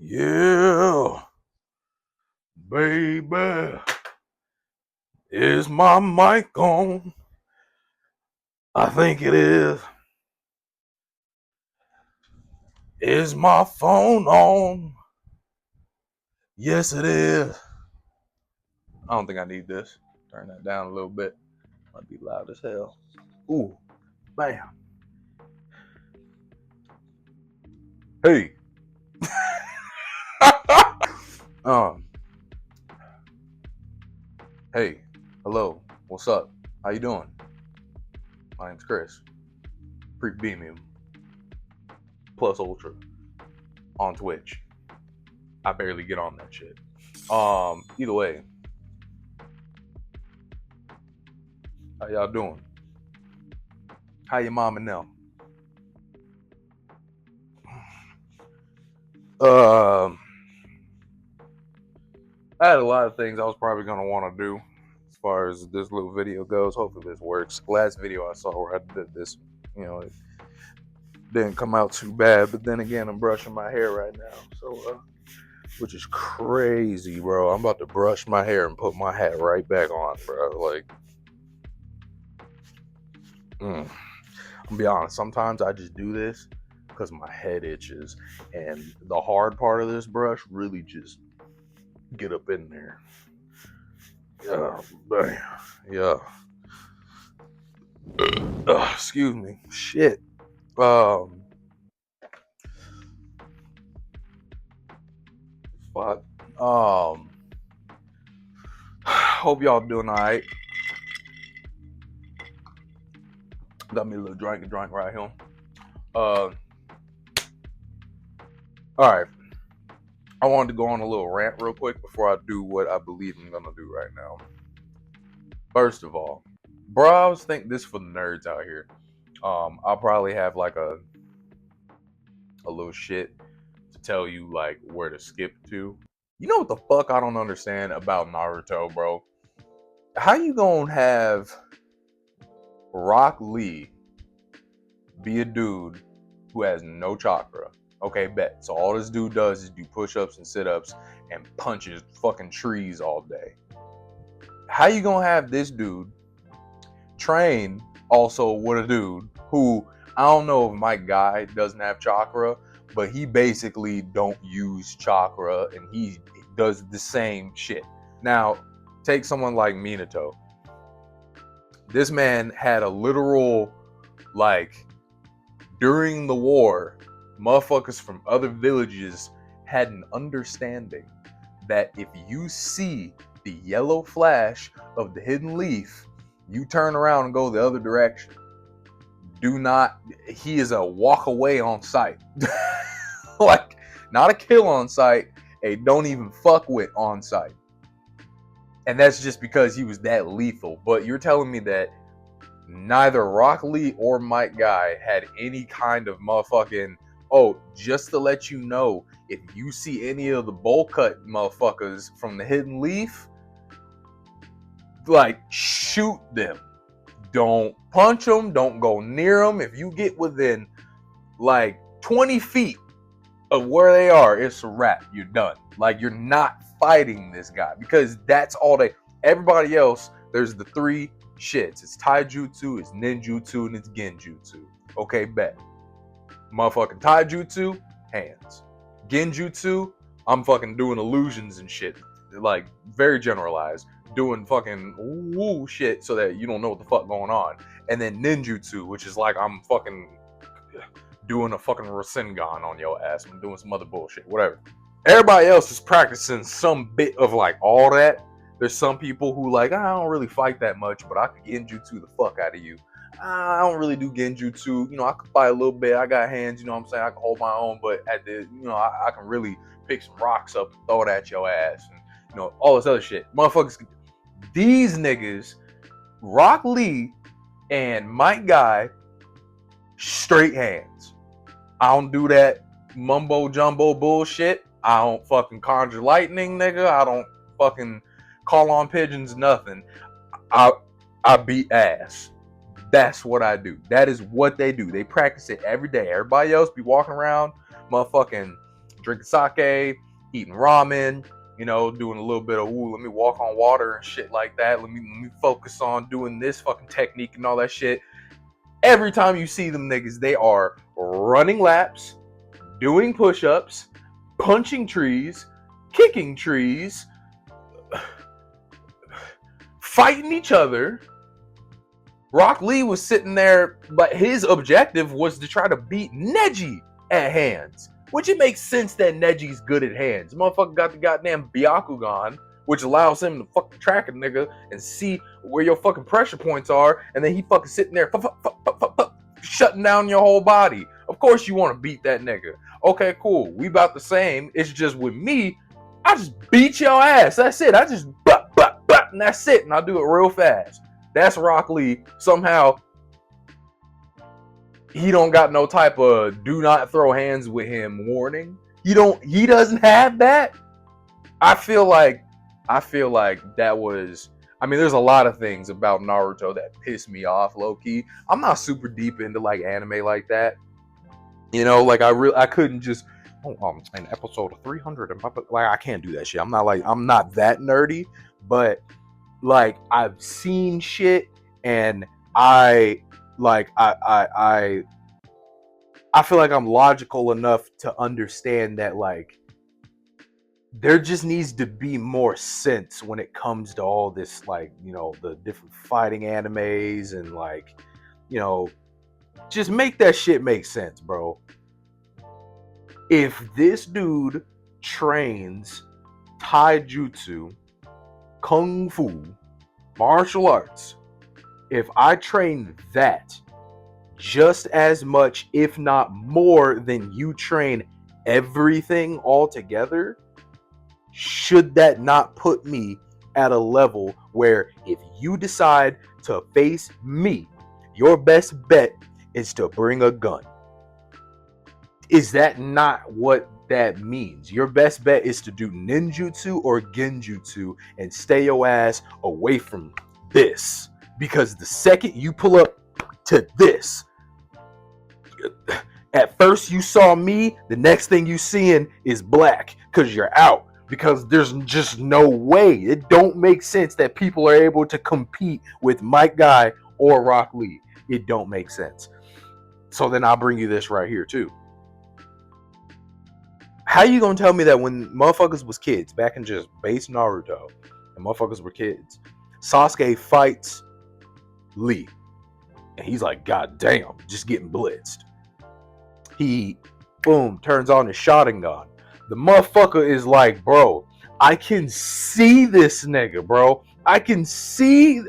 Yeah, baby. Is my mic on? I think it is. Is my phone on? Yes, it is. I don't think I need this. Turn that down a little bit. Might be loud as hell. Ooh, bam. Hey. um. Hey. Hello. What's up? How you doing? My name's Chris. Premium plus ultra on Twitch. I barely get on that shit. Either way, how y'all doing? How your mom and them? Um, I had a lot of things I was probably gonna want to do as far as this little video goes. Hopefully this works. Last video I saw where I did this, it didn't come out too bad. But then again, I'm brushing my hair right now, so which is crazy, bro. I'm about to brush my hair and put my hat right back on, bro. Like, I'm gonna be honest. Sometimes I just do this because my head itches, and the hard part of this brush really just get up in there. Yeah, bam. Yeah. Excuse me. Shit. Um. Fuck. Um. Hope y'all doing all right. Got me a little drink right here. All right. I wanted to go on a little rant real quick before I do what I believe I'm gonna do right now. First of all, bro, I was thinking this for the nerds out here. I'll probably have like a little shit to tell you like where to skip to. You know what the fuck I don't understand about Naruto, bro? How you gonna have Rock Lee be a dude who has no chakra? Okay, bet. So all this dude does is do push-ups and sit-ups and punches fucking trees all day. How you gonna have this dude train also with a dude who, I don't know if my guy doesn't have chakra, but he basically don't use chakra and he does the same shit. Now, take someone like Minato. This man had a literal, like, during the war, motherfuckers from other villages had an understanding that if you see the yellow flash of the hidden leaf, you turn around and go the other direction. Do not, he is a walk away on sight. Like, not a kill on sight, a don't even fuck with on sight. And that's just because he was that lethal. But you're telling me that neither Rock Lee or Mike Guy had any kind of motherfucking, oh, just to let you know, if you see any of the bowl cut motherfuckers from the hidden leaf, like, shoot them. Don't punch them. Don't go near them. If you get within like 20 feet of where they are, it's a wrap. You're done. Like, you're not fighting this guy because that's all they. Everybody else, there's the three shits. It's taijutsu, it's ninjutsu, and it's genjutsu. Okay, bet. Motherfucking taijutsu, hands. Genjutsu, I'm fucking doing illusions and shit. Like, very generalized. Doing fucking woo shit so that you don't know what the fuck going on. And then ninjutsu, which is like I'm fucking doing a fucking Rasengan on your ass. I'm doing some other bullshit, whatever. Everybody else is practicing some bit of like all that. There's some people who like, I don't really fight that much, but I could genjutsu the fuck out of you. I don't really do genjutsu. I could fight a little bit. I got hands, what I'm saying? I can hold my own, but at the, I can really pick some rocks up and throw it at your ass and, all this other shit. Motherfuckers, these niggas, Rock Lee and Mike Guy, straight hands. I don't do that mumbo jumbo bullshit. I don't fucking conjure lightning, nigga. I don't fucking call on pigeons, nothing. I beat ass. That's what I do. That is what they do. They practice it every day. Everybody else be walking around, motherfucking drinking sake, eating ramen, you know, doing a little bit of, let me walk on water and shit like that. Let me focus on doing this fucking technique and all that shit. Every time you see them niggas, they are running laps, doing push-ups, punching trees, kicking trees, fighting each other. Rock Lee was sitting there, but his objective was to try to beat Neji at hands. Which it makes sense that Neji's good at hands. Motherfucker got the goddamn Byakugan, which allows him to fucking track a nigga and see where your fucking pressure points are, and then he fucking sitting there shutting down your whole body. Of course you want to beat that nigga. Okay, cool. We about the same. It's just with me, I just beat your ass. That's it. I just and that's it. And I do it real fast. That's Rock Lee. Somehow he don't got no type of do not throw hands with him warning. He doesn't have that. I feel like that was, I mean, there's a lot of things about Naruto that piss me off, low key. I'm not super deep into like anime like that. You know, like I couldn't just in episode 300 and like I can't do that shit. I'm not that nerdy, but like I've seen shit and I feel like I'm logical enough to understand that like there just needs to be more sense when it comes to all this, like, you know, the different fighting animes and like, you know, just make that shit make sense, bro. If this dude trains taijutsu, kung fu, martial arts, if I train that just as much, if not more, than you train everything all together, should that not put me at a level where if you decide to face me, your best bet is to bring a gun? Is that not what that means? Your best bet is to do ninjutsu or genjutsu and stay your ass away from this. Because the second you pull up to this, at first you saw me, the next thing you seeing is black because you're out. Because there's just no way. It don't make sense that people are able to compete with Mike Guy or Rock Lee. It don't make sense. So then I'll bring you this right here too. How you gonna tell me that when motherfuckers was kids, back in just base Naruto, and motherfuckers were kids, Sasuke fights Lee, and he's like, God damn, just getting blitzed. He, boom, turns on his Sharingan. The motherfucker is like, bro, I can see this nigga, bro. I can see.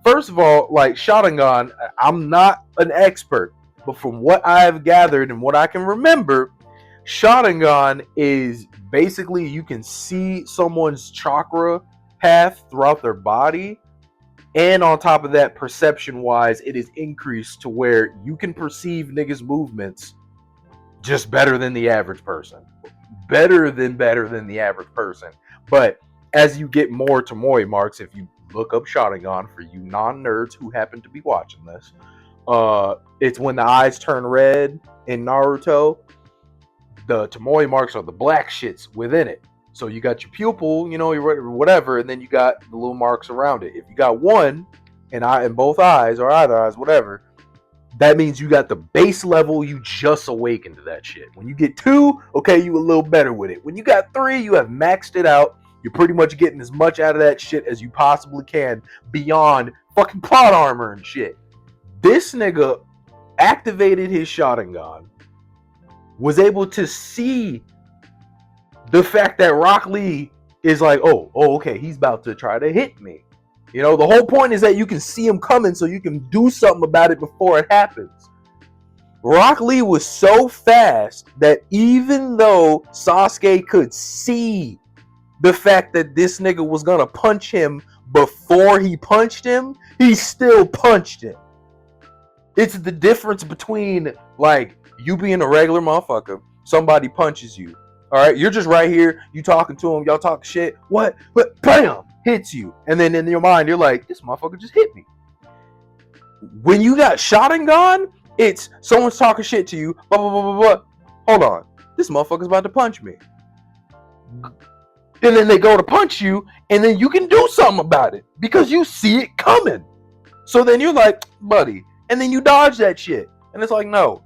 First of all, like Sharingan, I'm not an expert, but from what I've gathered and what I can remember, Sharingan is basically you can see someone's chakra path throughout their body. And on top of that, perception-wise, it is increased to where you can perceive niggas' movements just better than the average person. Better than the average person. But as you get more Tomoe marks, if you look up Sharingan for you non-nerds who happen to be watching this, it's when the eyes turn red in Naruto. The Tomoe marks are the black shits within it. So you got your pupil, you know, your whatever, and then you got the little marks around it. If you got one in both eyes or either eyes, whatever, that means you got the base level, you just awakened to that shit. When you get 2, okay, you a little better with it. When you got 3, you have maxed it out. You're pretty much getting as much out of that shit as you possibly can beyond fucking plot armor and shit. This nigga activated his Sharingan, was able to see the fact that Rock Lee is like, oh, okay, he's about to try to hit me. You know, the whole point is that you can see him coming so you can do something about it before it happens. Rock Lee was so fast that even though Sasuke could see the fact that this nigga was gonna punch him before he punched him, he still punched him. It's the difference between, like, you being a regular motherfucker, somebody punches you. All right, you're just right here, you talking to him, y'all talking shit. What? Bam! Hits you. And then in your mind, you're like, this motherfucker just hit me. When you got Sharingan, it's someone's talking shit to you. Blah, blah, blah, blah, blah. Hold on. this motherfucker's about to punch me. And then they go to punch you, and then you can do something about it because you see it coming. So then you're like, buddy, and then you dodge that shit. And it's like, no.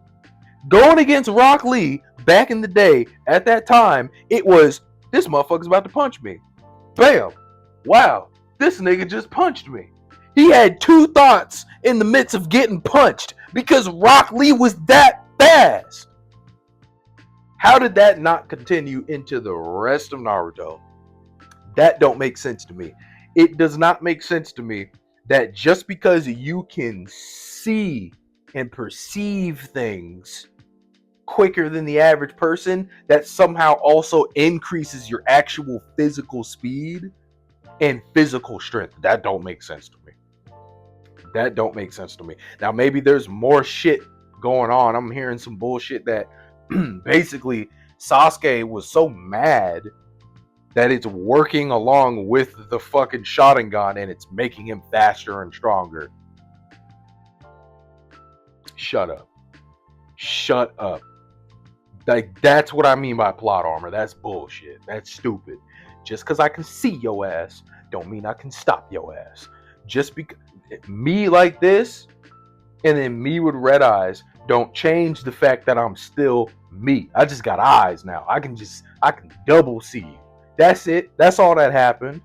Going against Rock Lee back in the day, at that time, it was, this motherfucker's about to punch me. Bam. Wow. This nigga just punched me. He had two thoughts in the midst of getting punched because Rock Lee was that fast. How did that not continue into the rest of Naruto? That don't make sense to me. It does not make sense to me that just because you can see and perceive things quicker than the average person, that somehow also increases your actual physical speed and physical strength. That don't make sense to me. That don't make sense to me. Now, maybe there's more shit going on. I'm hearing some bullshit that basically Sasuke was so mad that it's working along with the fucking Sharingan and it's making him faster and stronger. Shut up. Shut up. Like, that's what I mean by plot armor. That's bullshit. That's stupid. Just because I can see your ass don't mean I can stop your ass. Just because me like this and then me with red eyes don't change the fact that I'm still me. I just got eyes now. I can double see you. That's it. That's all that happened.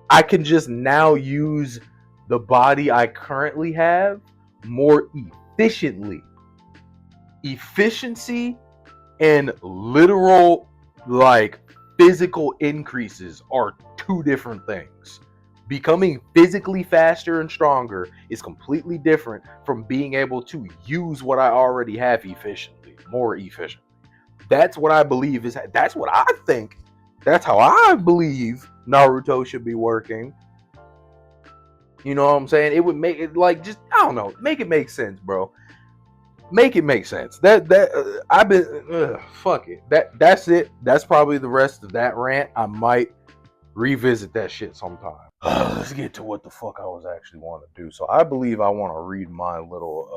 I can just now use the body I currently have more efficiently. Efficiency and literal, like, physical increases are two different things. Becoming physically faster and stronger is completely different from being able to use what I already have efficiently, more efficiently. That's what I believe is, that's what I think. That's how I believe Naruto should be working. You know what I'm saying? It would make it, like, just, I don't know, make it make sense, bro. Make it make sense. I've been fuck it. That's it. That's probably the rest of that rant. I might revisit that shit sometime. Let's get to what the fuck I was actually want to do. So I believe I want to read my little.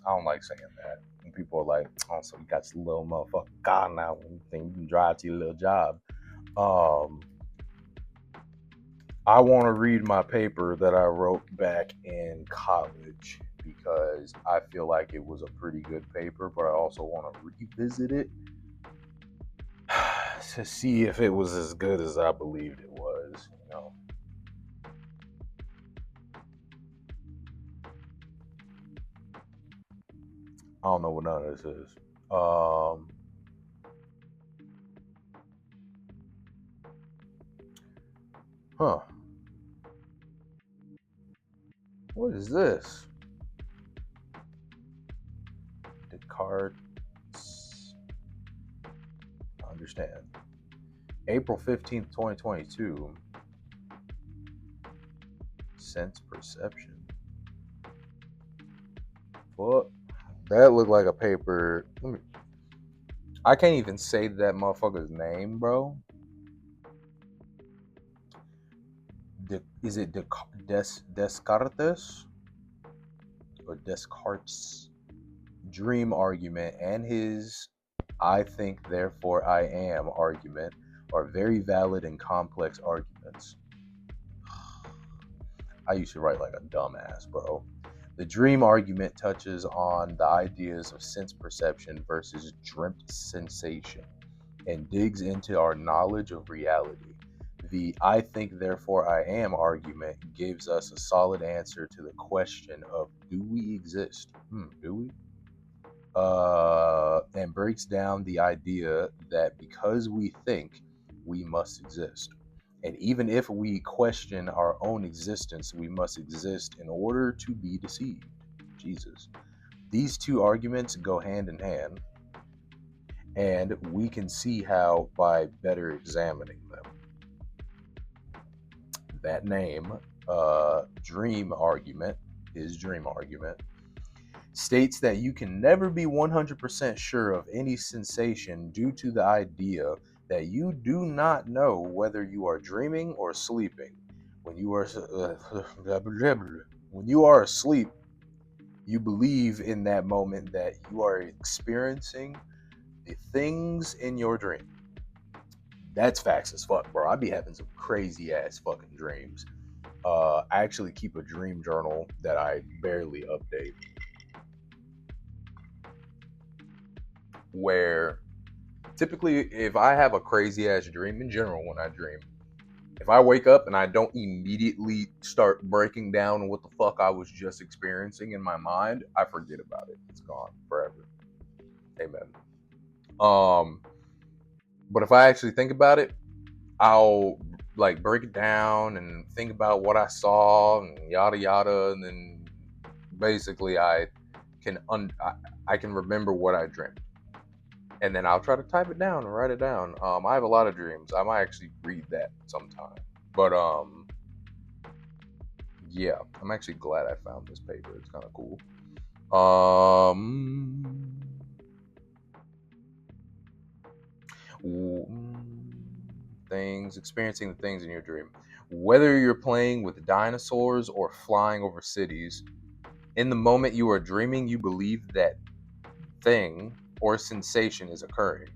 I don't like saying that. When people are like, "Oh, so you got your little motherfucking car now, when you think you can drive to your little job." I want to read my paper that I wrote back in college because I feel like it was a pretty good paper, but I also want to revisit it to see if it was as good as I believed it was, you know. I don't know what none of this is. Huh. What is this? Descartes. Understand. April 15th, 2022. Sense perception. What? That looked like a paper. I can't even say that motherfucker's name, bro. Is it Descartes or Descartes' dream argument and his I think therefore I am argument are very valid and complex arguments. I used to write like a dumbass, bro. The dream argument touches on the ideas of sense perception versus dreamt sensation and digs into our knowledge of reality. The I think therefore I am argument gives us a solid answer to the question of do we exist? Do we? And breaks down the idea that because we think, we must exist. And even if we question our own existence, we must exist in order to be deceived. Jesus. These two arguments go hand in hand, and we can see how by better examining them. That name, dream argument, his dream argument, states that you can never be 100% sure of any sensation due to the idea that you do not know whether you are dreaming or sleeping. When you are asleep, you believe in that moment that you are experiencing The things in your dream. That's facts as fuck, bro. I be having some crazy ass fucking dreams. I actually keep a dream journal that I barely update, where typically if I have a crazy ass dream in general, when I dream, if I wake up and I don't immediately start breaking down what the fuck I was just experiencing in my mind, I forget about it. It's gone forever. Amen. Um, but if I actually think about it, I'll like break it down and think about what I saw and yada yada, and then basically I can remember what I dreamt, and then I'll try to type it down and write it down. I have a lot of dreams. I might actually read that sometime, but yeah, I'm actually glad I found this paper. It's kind of cool. Things, experiencing the things in your dream. Whether you're playing with dinosaurs or flying over cities, in the moment you are dreaming, you believe that thing or sensation is occurring.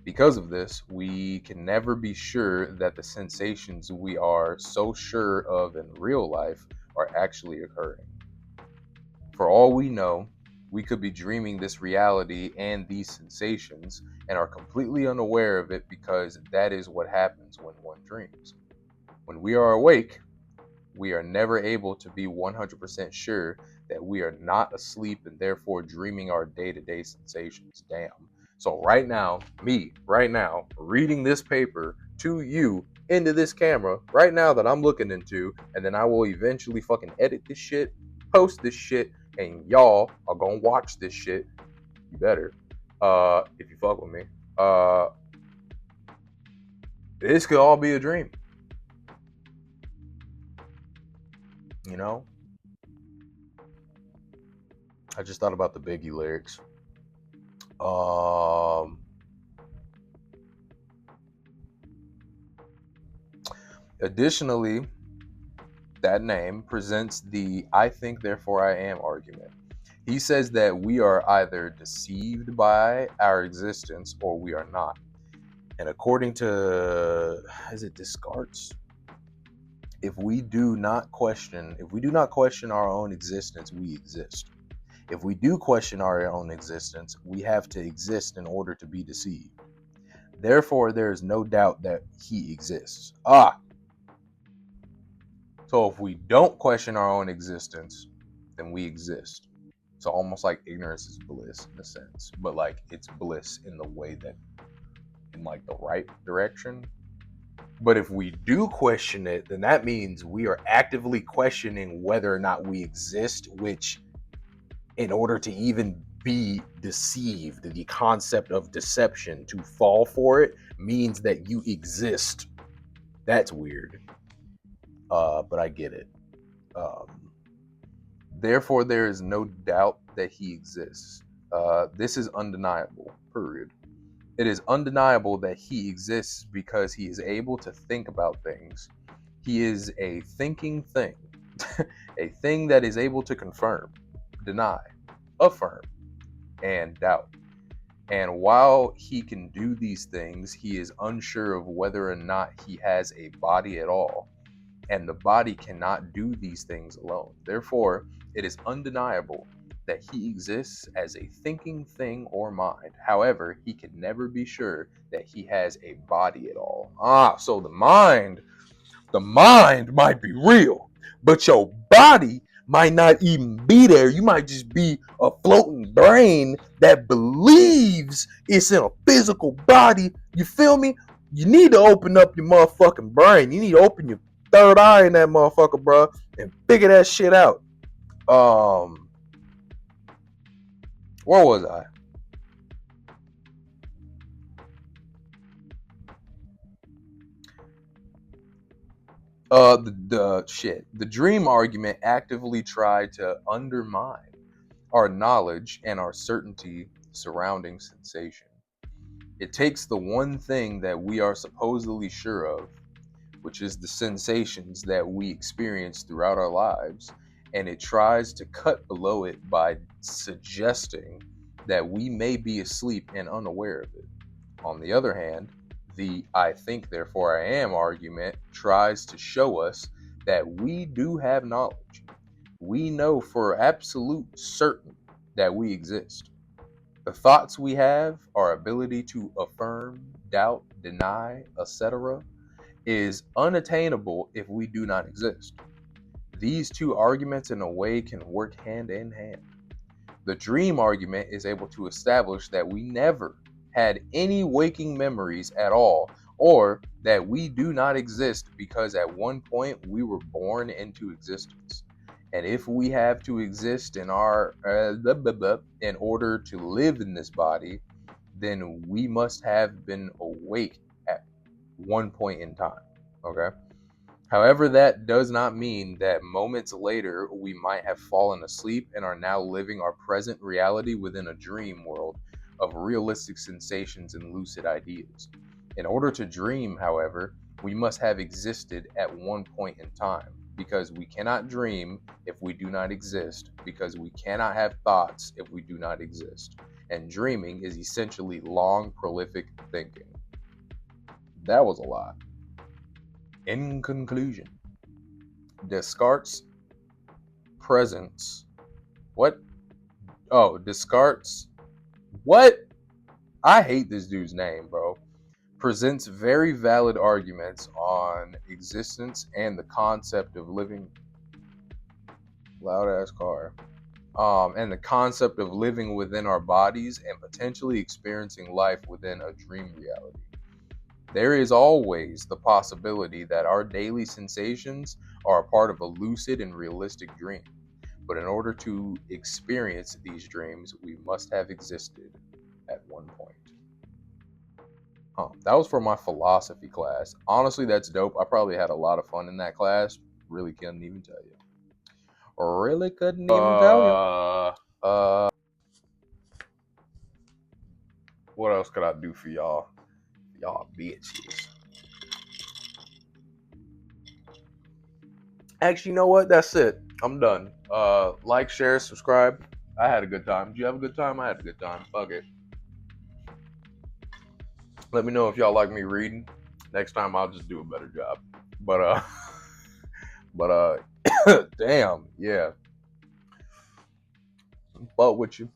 Because of this, we can never be sure that the sensations we are so sure of in real life are actually occurring. For all we know, we could be dreaming this reality and these sensations and are completely unaware of it, because that is what happens when one dreams. When we are awake, we are never able to be 100% sure that we are not asleep and therefore dreaming our day-to-day sensations. Damn. So right now, reading this paper to you into this camera, right now that I'm looking into, and then I will eventually fucking edit this shit, post this shit, and y'all are gonna watch this shit. You better. If you fuck with me. This could all be a dream. You know? I just thought about the Biggie lyrics. Additionally, that name presents the I think therefore I am argument. He says that we are either deceived by our existence or we are not. And according to, is it Descartes? If we do not question our own existence, we exist. If we do question our own existence, we have to exist in order to be deceived. Therefore, there is no doubt that he exists. So if we don't question our own existence, then we exist. So almost like ignorance is bliss in a sense, but like it's bliss in the way that, in like the right direction. But if we do question it, then that means we are actively questioning whether or not we exist, which, in order to even be deceived, the concept of deception, to fall for it, means that you exist. That's weird. But I get it. Therefore, there is no doubt that he exists. This is undeniable, period. It is undeniable that he exists because he is able to think about things. He is a thinking thing, a thing that is able to confirm, deny, affirm, and doubt. And while he can do these things, he is unsure of whether or not he has a body at all. And the body cannot do these things alone. Therefore, it is undeniable that he exists as a thinking thing or mind. However, he can never be sure that he has a body at all. So the mind might be real, but your body might not even be there. You might just be a floating brain that believes it's in a physical body. You feel me? You need to open up your motherfucking brain. You need to open your third eye in that motherfucker, bro, and figure that shit out. Where was I? The dream argument actively tried to undermine our knowledge and our certainty surrounding sensation. It takes the one thing that we are supposedly sure of, which is the sensations that we experience throughout our lives, and it tries to cut below it by suggesting that we may be asleep and unaware of it. On the other hand, the I think therefore I am argument tries to show us that we do have knowledge. We know for absolute certain that we exist. The thoughts we have, our ability to affirm, doubt, deny, etc., is unattainable if we do not exist. These two arguments, in a way, can work hand in hand. The dream argument is able to establish that we never had any waking memories at all, or that we do not exist because at one point we were born into existence. And if we have to exist in in order to live in this body, then we must have been awake at one point in time. Okay? However, that does not mean that moments later we might have fallen asleep and are now living our present reality within a dream world of realistic sensations and lucid ideas. In order to dream, however, we must have existed at one point in time, because we cannot dream if we do not exist, because we cannot have thoughts if we do not exist. And dreaming is essentially long, prolific thinking. That was a lot. In conclusion, Descartes' presence. What? Oh, Descartes. What? I hate this dude's name, bro. Presents very valid arguments on existence and the concept of living. Loud ass car. And the concept of living within our bodies and potentially experiencing life within a dream reality. There is always the possibility that our daily sensations are a part of a lucid and realistic dream. But in order to experience these dreams, we must have existed at one point. That was for my philosophy class. Honestly, that's dope. I probably had a lot of fun in that class. Really couldn't even tell you. Really couldn't even tell you. What else could I do for y'all? Y'all bitches. Actually, you know what? That's it. I'm done. Like, share, subscribe. I had a good time. Did you have a good time? I had a good time. Fuck it. Let me know if y'all like me reading. Next time I'll just do a better job. But damn, yeah. But with you.